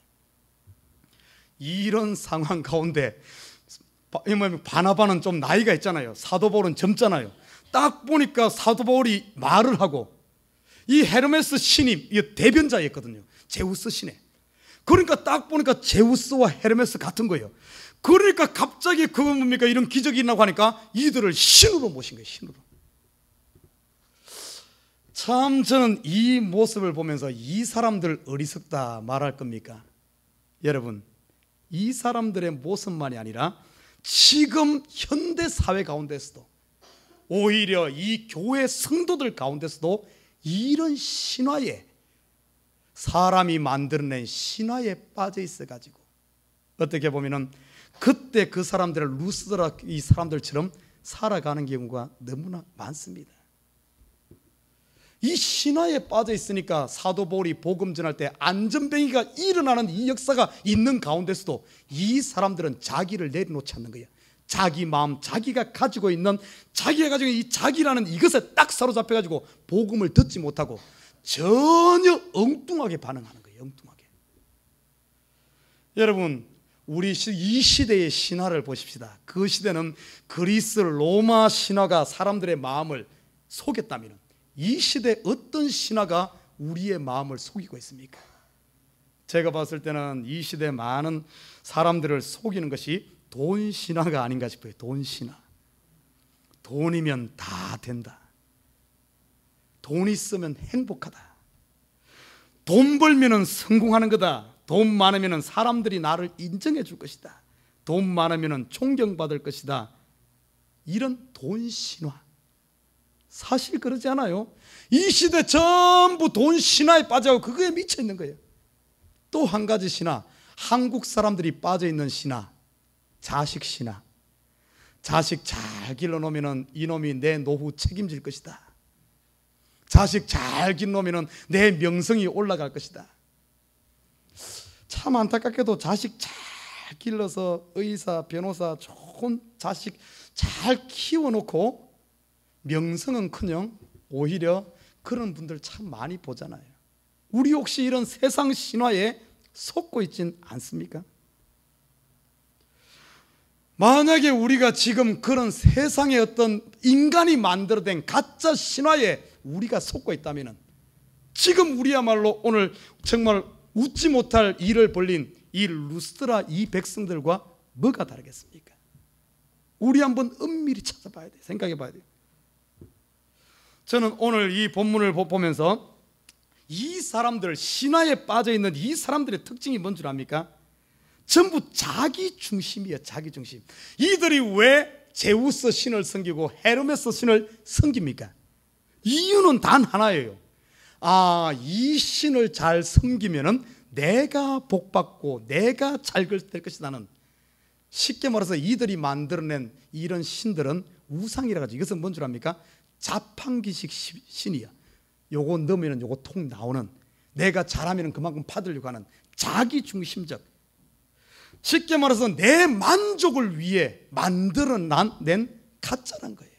이런 상황 가운데 바나바는 좀 나이가 있잖아요. 사도 바울은 젊잖아요. 딱 보니까 사도 바울이 말을 하고, 이 헤르메스 신이 대변자였거든요. 제우스 신의. 그러니까 딱 보니까 제우스와 헤르메스 같은 거예요. 그러니까 갑자기 그건 뭡니까? 이런 기적이 있나고 하니까 이들을 신으로 모신 거예요. 신으로. 참 저는 이 모습을 보면서 이 사람들 어리석다 말할 겁니까? 여러분, 이 사람들의 모습만이 아니라 지금 현대 사회 가운데서도, 오히려 이 교회 성도들 가운데서도 이런 신화에, 사람이 만들어낸 신화에 빠져 있어가지고 어떻게 보면은 그때 그 사람들을 루스드라 이 사람들처럼 살아가는 경우가 너무나 많습니다. 이 신화에 빠져 있으니까 사도 바울이 복음 전할 때 안전뱅이가 일어나는 이 역사가 있는 가운데서도 이 사람들은 자기를 내려놓지 않는 거예요. 자기 마음, 자기가 가지고 있는, 자기가 가지고 있는 이 자기라는 이것에 딱 사로잡혀가지고 복음을 듣지 못하고 전혀 엉뚱하게 반응하는 거예요. 엉뚱하게. 여러분, 우리 이 시대의 신화를 보십시다. 그 시대는 그리스 로마 신화가 사람들의 마음을 속였다면 이 시대 어떤 신화가 우리의 마음을 속이고 있습니까? 제가 봤을 때는 이 시대 많은 사람들을 속이는 것이 돈 신화가 아닌가 싶어요. 돈 신화. 돈이면 다 된다. 돈 있으면 행복하다. 돈 벌면 성공하는 거다. 돈 많으면 사람들이 나를 인정해 줄 것이다. 돈 많으면 존경받을 것이다. 이런 돈 신화. 사실 그러지 않아요? 이 시대 전부 돈 신화에 빠져서 그거에 미쳐 있는 거예요. 또 한 가지 신화, 한국 사람들이 빠져 있는 신화, 자식 신화. 자식 잘 길러놓으면 이놈이 내 노후 책임질 것이다. 자식 잘 길러놓으면 내 명성이 올라갈 것이다. 참 안타깝게도 자식 잘 길러서 의사, 변호사, 좋은 자식 잘 키워놓고 명성은커녕 오히려 그런 분들 참 많이 보잖아요. 우리 혹시 이런 세상 신화에 속고 있진 않습니까? 만약에 우리가 지금 그런 세상의 어떤 인간이 만들어낸 가짜 신화에 우리가 속고 있다면 지금 우리야말로 오늘 정말 웃지 못할 일을 벌린 이 루스드라 이 백성들과 뭐가 다르겠습니까? 우리 한번 은밀히 찾아봐야 돼. 생각해 봐야 돼요. 저는 오늘 이 본문을 보면서 이 사람들, 신화에 빠져있는 이 사람들의 특징이 뭔 줄 압니까? 전부 자기 중심이에요. 자기 중심. 이들이 왜 제우스 신을 섬기고 헤르메스 신을 섬깁니까? 이유는 단 하나예요. 이 신을 잘 섬기면은 내가 복받고 내가 잘 될 것이라는, 쉽게 말해서 이들이 만들어낸 이런 신들은 우상이라 가지고, 이것은 뭔 줄 압니까? 자판기식 신이야. 요거 넣으면 요거 통 나오는, 내가 잘하면 그만큼 받으려고 하는 자기 중심적, 쉽게 말해서 내 만족을 위해 만들어낸 가짜란 거예요.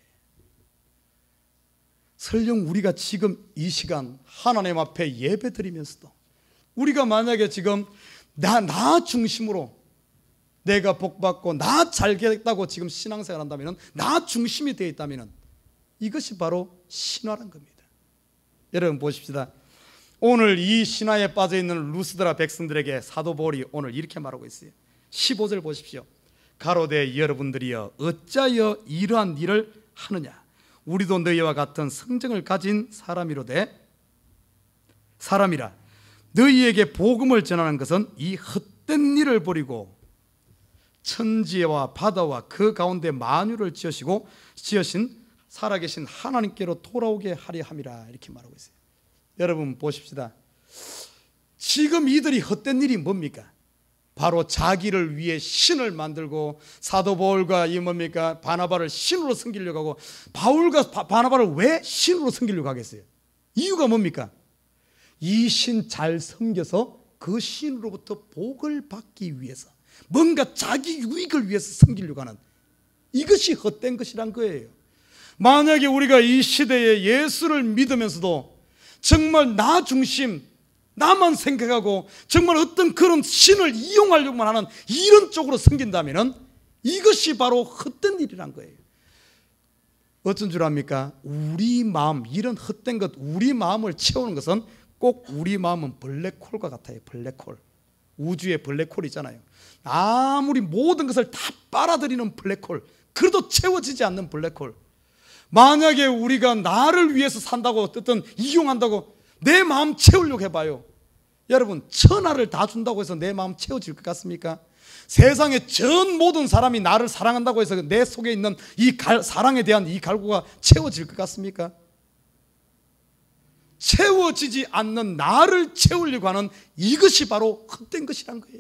설령 우리가 지금 이 시간 하나님 앞에 예배 드리면서도 우리가 만약에 지금 나 중심으로 내가 복받고 나 잘겠다고 지금 신앙생활 한다면, 나 중심이 되어 있다면 이것이 바로 신화란 겁니다. 여러분 보십시다. 오늘 이 신화에 빠져있는 루스드라 백성들에게 사도 바울이 오늘 이렇게 말하고 있어요. 15절 보십시오. 가로되 여러분들이여 어찌하여 이러한 일을 하느냐? 우리도 너희와 같은 성정을 가진 사람이로되 사람이라 너희에게 복음을 전하는 것은 이 헛된 일을 버리고 천지와 바다와 그 가운데 만유를 지으신 살아계신 하나님께로 돌아오게 하려 함이라 이렇게 말하고 있어요. 여러분 보십시다. 지금 이들이 헛된 일이 뭡니까? 바로 자기를 위해 신을 만들고 사도 바울과 이 뭡니까? 바나바를 신으로 섬기려고 하고 바울과 바나바를 왜 신으로 섬기려고 하겠어요? 이유가 뭡니까? 이 신 잘 섬겨서 그 신으로부터 복을 받기 위해서 뭔가 자기 유익을 위해서 섬기려고 하는 이것이 헛된 것이란 거예요. 만약에 우리가 이 시대에 예수를 믿으면서도 정말 나 중심, 나만 생각하고 정말 어떤 그런 신을 이용하려고만 하는 이런 쪽으로 섬긴다면 이것이 바로 헛된 일이란 거예요. 어쩐 줄 압니까? 우리 마음, 이런 헛된 것, 우리 마음을 채우는 것은 꼭 우리 마음은 블랙홀과 같아요. 블랙홀. 우주의 블랙홀 있잖아요. 아무리 모든 것을 다 빨아들이는 블랙홀, 그래도 채워지지 않는 블랙홀. 만약에 우리가 나를 위해서 산다고 어떤 이용한다고 내 마음 채우려고 해봐요. 여러분, 천하를 다 준다고 해서 내 마음 채워질 것 같습니까? 세상의 전 모든 사람이 나를 사랑한다고 해서 내 속에 있는 이 사랑에 대한 이 갈구가 채워질 것 같습니까? 채워지지 않는 나를 채우려고 하는 이것이 바로 헛된 것이란 거예요.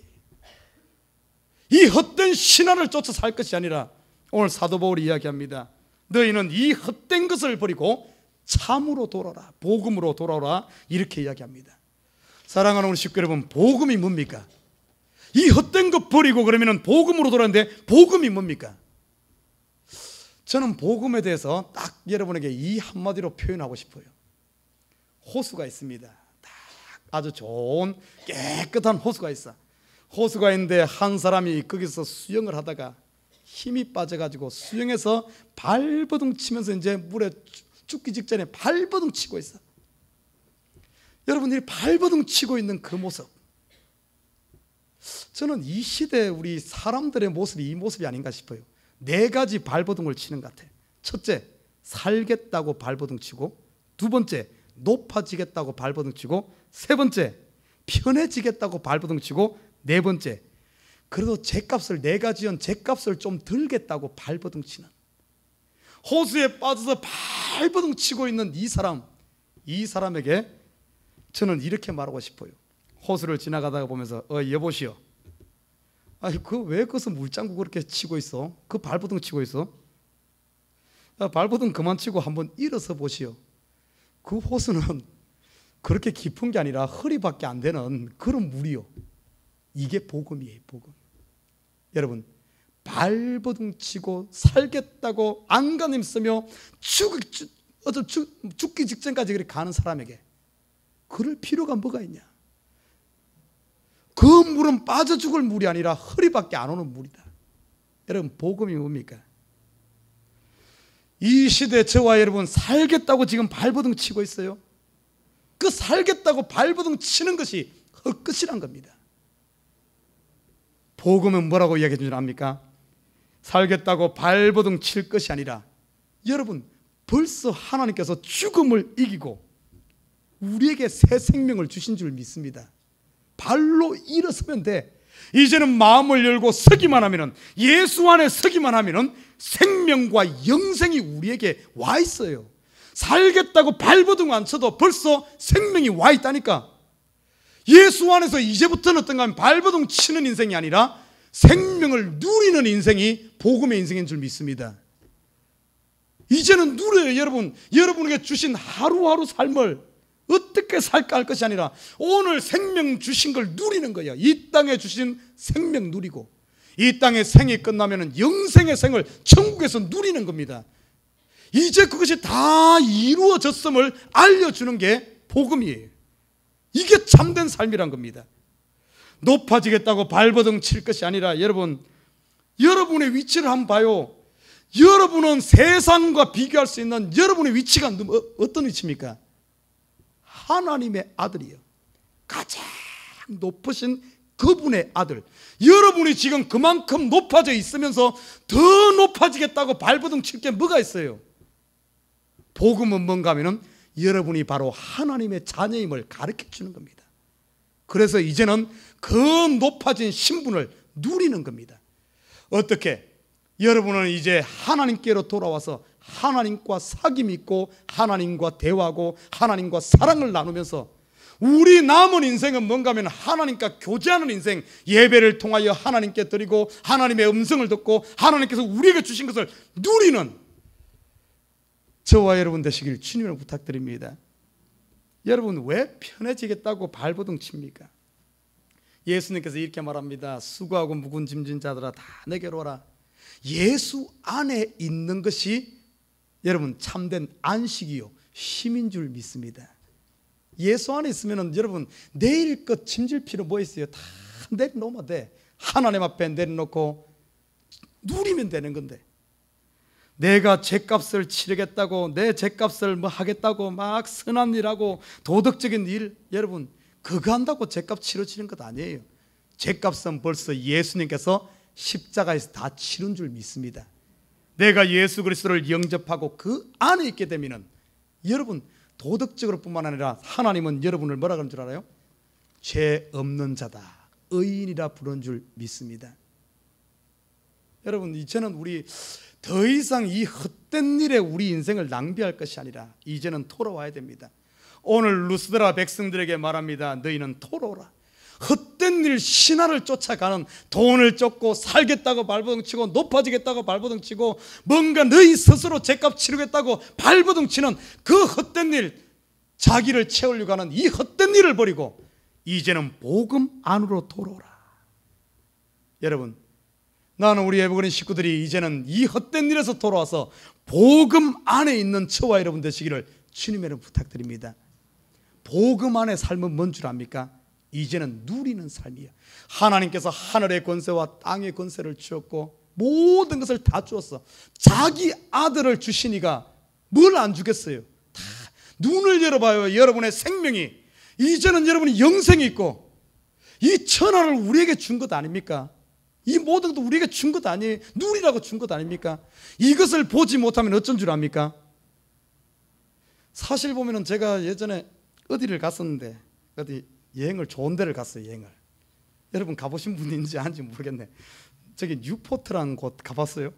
이 헛된 신화를 쫓아 살 것이 아니라 오늘 사도 바울이 이야기합니다. 너희는 이 헛된 것을 버리고 참으로 돌아라, 복음으로 돌아오라 이렇게 이야기합니다. 사랑하는 우리 식구 여러분, 복음이 뭡니까? 이 헛된 것 버리고 그러면 복음으로 돌아오는데 복음이 뭡니까? 저는 복음에 대해서 딱 여러분에게 이 한마디로 표현하고 싶어요. 호수가 있습니다. 딱 아주 좋은 깨끗한 호수가 있어. 호수가 있는데 한 사람이 거기서 수영을 하다가 힘이 빠져가지고 수영해서 발버둥 치면서 이제 물에 죽기 직전에 발버둥 치고 있어. 여러분들이 발버둥 치고 있는 그 모습, 저는 이 시대 우리 사람들의 모습이 이 모습이 아닌가 싶어요. 네 가지 발버둥을 치는 것 같아요. 첫째, 살겠다고 발버둥 치고, 두 번째, 높아지겠다고 발버둥 치고, 세 번째, 편해지겠다고 발버둥 치고, 네 번째, 그래도 죗값을 내가 지은 죗값을 좀 들겠다고 발버둥 치는, 호수에 빠져서 발버둥 치고 있는 이 사람에게 저는 이렇게 말하고 싶어요. 호수를 지나가다가 보면서 여보시오, 아니 왜 거기서 물장구 그렇게 치고 있어? 그 발버둥 치고 있어? 발버둥 그만 치고 한번 일어서 보시오. 그 호수는 그렇게 깊은 게 아니라 허리밖에 안 되는 그런 물이요. 이게 복음이에요. 복음. 여러분, 발버둥 치고 살겠다고 안간힘 쓰며 죽기 직전까지 그렇게 가는 사람에게 그럴 필요가 뭐가 있냐? 그 물은 빠져 죽을 물이 아니라 허리밖에 안 오는 물이다. 여러분, 복음이 뭡니까? 이 시대 저와 여러분 살겠다고 지금 발버둥 치고 있어요. 그 살겠다고 발버둥 치는 것이 헛것이란 겁니다. 복음은 뭐라고 이야기해 주는 압니까? 살겠다고 발버둥 칠 것이 아니라, 여러분 벌써 하나님께서 죽음을 이기고 우리에게 새 생명을 주신 줄 믿습니다. 발로 일어서면 돼. 이제는 마음을 열고 서기만 하면은, 예수 안에 서기만 하면은 생명과 영생이 우리에게 와 있어요. 살겠다고 발버둥 안 쳐도 벌써 생명이 와 있다니까. 예수 안에서 이제부터는 어떤가 하면 발버둥 치는 인생이 아니라 생명을 누리는 인생이 복음의 인생인 줄 믿습니다. 이제는 누려요. 여러분에게 주신 하루하루 삶을 어떻게 살까 할 것이 아니라 오늘 생명 주신 걸 누리는 거예요. 이 땅에 주신 생명 누리고, 이 땅의 생이 끝나면 영생의 생을 천국에서 누리는 겁니다. 이제 그것이 다 이루어졌음을 알려주는 게 복음이에요. 이게 참된 삶이란 겁니다. 높아지겠다고 발버둥 칠 것이 아니라, 여러분의 위치를 한번 봐요. 여러분은 세상과 비교할 수 있는 여러분의 위치가 어떤 위치입니까? 하나님의 아들이요. 가장 높으신 그분의 아들. 여러분이 지금 그만큼 높아져 있으면서 더 높아지겠다고 발버둥 칠 게 뭐가 있어요? 복음은 뭔가 하면은 여러분이 바로 하나님의 자녀임을 가르쳐 주는 겁니다. 그래서 이제는 그 높아진 신분을 누리는 겁니다. 어떻게? 여러분은 이제 하나님께로 돌아와서 하나님과 사귐 있고 하나님과 대화하고 하나님과 사랑을 나누면서 우리 남은 인생은 뭔가 하면 하나님과 교제하는 인생, 예배를 통하여 하나님께 드리고 하나님의 음성을 듣고 하나님께서 우리에게 주신 것을 누리는 저와 여러분 되시길 주님을 부탁드립니다. 여러분 왜 편해지겠다고 발버둥 칩니까? 예수님께서 이렇게 말합니다. 수고하고 무거운 짐진 자들아 다 내게로 오라. 예수 안에 있는 것이 여러분 참된 안식이요 힘인 줄 믿습니다. 예수 안에 있으면 여러분 내일 것 짐질 필요 뭐 있어요? 다 내려놓으면 돼. 하나님 앞에 내려놓고 누리면 되는 건데, 내가 죗값을 치르겠다고 내 죗값을 뭐 하겠다고 막 선한 일하고 도덕적인 일, 여러분 그거 한다고 죗값 치러지는 것 아니에요. 죗값은 벌써 예수님께서 십자가에서 다 치른 줄 믿습니다. 내가 예수 그리스도를 영접하고 그 안에 있게 되면은 여러분 도덕적으로 뿐만 아니라 하나님은 여러분을 뭐라 그런 줄 알아요? 죄 없는 자다, 의인이라 부른 줄 믿습니다. 여러분 이제는 우리 더 이상 이 헛된 일에 우리 인생을 낭비할 것이 아니라 이제는 돌아와야 됩니다. 오늘 루스드라 백성들에게 말합니다. 너희는 돌아오라. 헛된 일 신화를 쫓아가는, 돈을 쫓고 살겠다고 발버둥치고 높아지겠다고 발버둥치고 뭔가 너희 스스로 죗값 치르겠다고 발버둥치는 그 헛된 일, 자기를 채우려고 하는 이 헛된 일을 버리고 이제는 복음 안으로 돌아오라. 여러분 나는 우리 예복어린 식구들이 이제는 이 헛된 일에서 돌아와서 복음 안에 있는 저와 여러분 되시기를 주님의 이름으로 부탁드립니다. 복음 안의 삶은 뭔 줄 압니까? 이제는 누리는 삶이에요. 하나님께서 하늘의 권세와 땅의 권세를 주었고 모든 것을 다 주었어. 자기 아들을 주시니까 뭘 안 주겠어요? 다 눈을 열어봐요. 여러분의 생명이 이제는 여러분이 영생이 있고 이 천하를 우리에게 준 것 아닙니까? 이 모든 것도 우리에게 준 것 아니에요? 누리라고 준 것 아닙니까? 이것을 보지 못하면 어쩐 줄 압니까? 사실 보면은 제가 예전에 어디를 갔었는데 어디 여행을 좋은 데를 갔어요. 여행을 여러분 가보신 분이 있는지 아닌지 모르겠네. 저기 뉴포트라는 곳 가봤어요?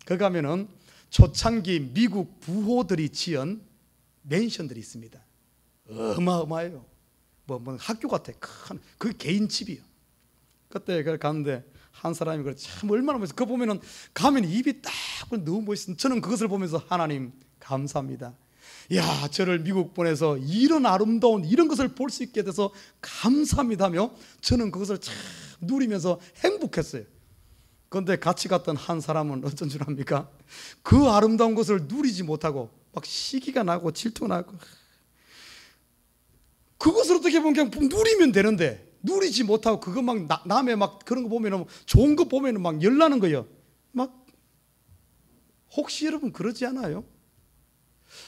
거기 가면은 초창기 미국 부호들이 지은 맨션들이 있습니다. 어마어마해요. 뭐 학교 같아. 큰 그게 개인 집이에요. 그때 그걸 갔는데 한 사람이 그걸 참 얼마나 멋있어. 그거 보면은 가면 입이 딱 너무 멋있어. 저는 그것을 보면서 하나님 감사합니다. 야, 저를 미국 보내서 이런 아름다운 이런 것을 볼 수 있게 돼서 감사합니다며 저는 그것을 참 누리면서 행복했어요. 그런데 같이 갔던 한 사람은 어쩐 줄 압니까? 그 아름다운 것을 누리지 못하고 막 시기가 나고 질투가 나고, 그것을 어떻게 보면 그냥 누리면 되는데 누리지 못하고 그거 막 남의 막 그런 거 보면은 좋은 거 보면은 막 열나는 거예요. 막 혹시 여러분 그러지 않아요?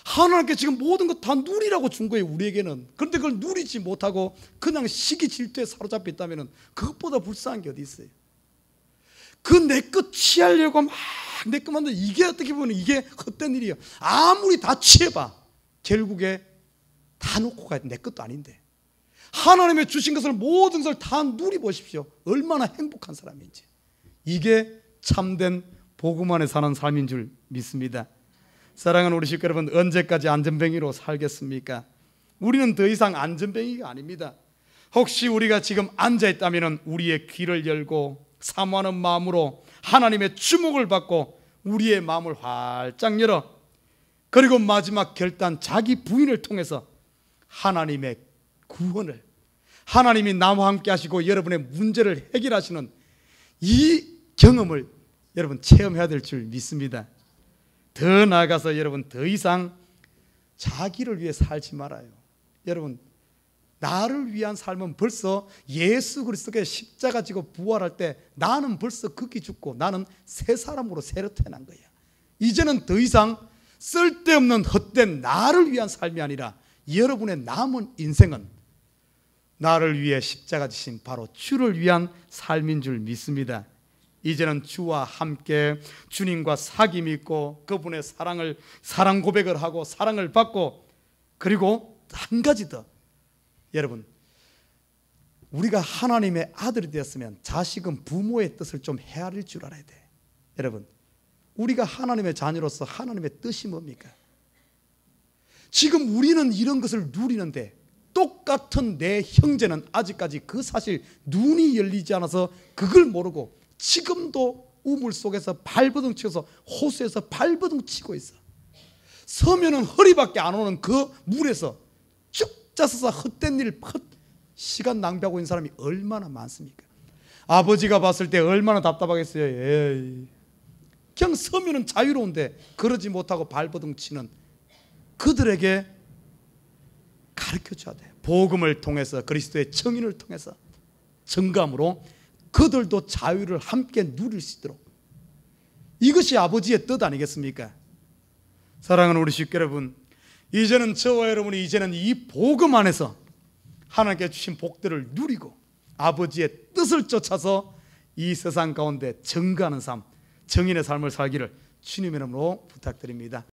하나님께 지금 모든 것 다 누리라고 준 거예요, 우리에게는. 그런데 그걸 누리지 못하고 그냥 시기 질투에 사로잡혀 있다면 그것보다 불쌍한 게 어디 있어요? 그 내 것 취하려고 막 내 것 만든 이게 어떻게 보면 이게 헛된 일이에요. 아무리 다 취해봐 결국에 다 놓고 가야 돼. 내 것도 아닌데 하나님의 주신 것을 모든 것을 다 누리보십시오. 얼마나 행복한 사람인지. 이게 참된 복음 안에 사는 삶인 줄 믿습니다. 사랑하는 우리 식구 여러분, 언제까지 안전뱅이로 살겠습니까? 우리는 더 이상 안전뱅이가 아닙니다. 혹시 우리가 지금 앉아있다면 우리의 귀를 열고 사모하는 마음으로 하나님의 주목을 받고 우리의 마음을 활짝 열어, 그리고 마지막 결단 자기 부인을 통해서 하나님의 구원을, 하나님이 나와 함께 하시고 여러분의 문제를 해결하시는 이 경험을 여러분 체험해야 될 줄 믿습니다. 더 나아가서 여러분 더 이상 자기를 위해 살지 말아요. 여러분 나를 위한 삶은 벌써 예수 그리스도의 십자가 지고 부활할 때 나는 벌써 극이 죽고 나는 새 사람으로 새로 태어난 거야. 이제는 더 이상 쓸데없는 헛된 나를 위한 삶이 아니라 여러분의 남은 인생은 나를 위해 십자가 지신 바로 주를 위한 삶인 줄 믿습니다. 이제는 주와 함께 주님과 사귐이 있고 그분의 사랑 고백을 하고 사랑을 받고, 그리고 한 가지 더, 여러분, 우리가 하나님의 아들이 되었으면 자식은 부모의 뜻을 좀 헤아릴 줄 알아야 돼. 여러분, 우리가 하나님의 자녀로서 하나님의 뜻이 뭡니까? 지금 우리는 이런 것을 누리는데 똑같은 내 형제는 아직까지 그 사실 눈이 열리지 않아서 그걸 모르고 지금도 우물 속에서 발버둥 치고서 호수에서 발버둥 치고 있어. 서면은 허리밖에 안 오는 그 물에서 쭉 짜서서 헛된 일, 시간 낭비하고 있는 사람이 얼마나 많습니까? 아버지가 봤을 때 얼마나 답답하겠어요. 에이, 그냥 서면은 자유로운데 그러지 못하고 발버둥 치는 그들에게 가르쳐줘야 돼. 복음을 통해서, 그리스도의 정인을 통해서 정감으로 그들도 자유를 함께 누릴 수 있도록. 이것이 아버지의 뜻 아니겠습니까? 사랑하는 우리 식구 여러분, 이제는 저와 여러분이 이제는 이 복음 안에서 하나님께 주신 복들을 누리고 아버지의 뜻을 쫓아서 이 세상 가운데 정가하는 삶, 정인의 삶을 살기를 주님의 이름으로 부탁드립니다.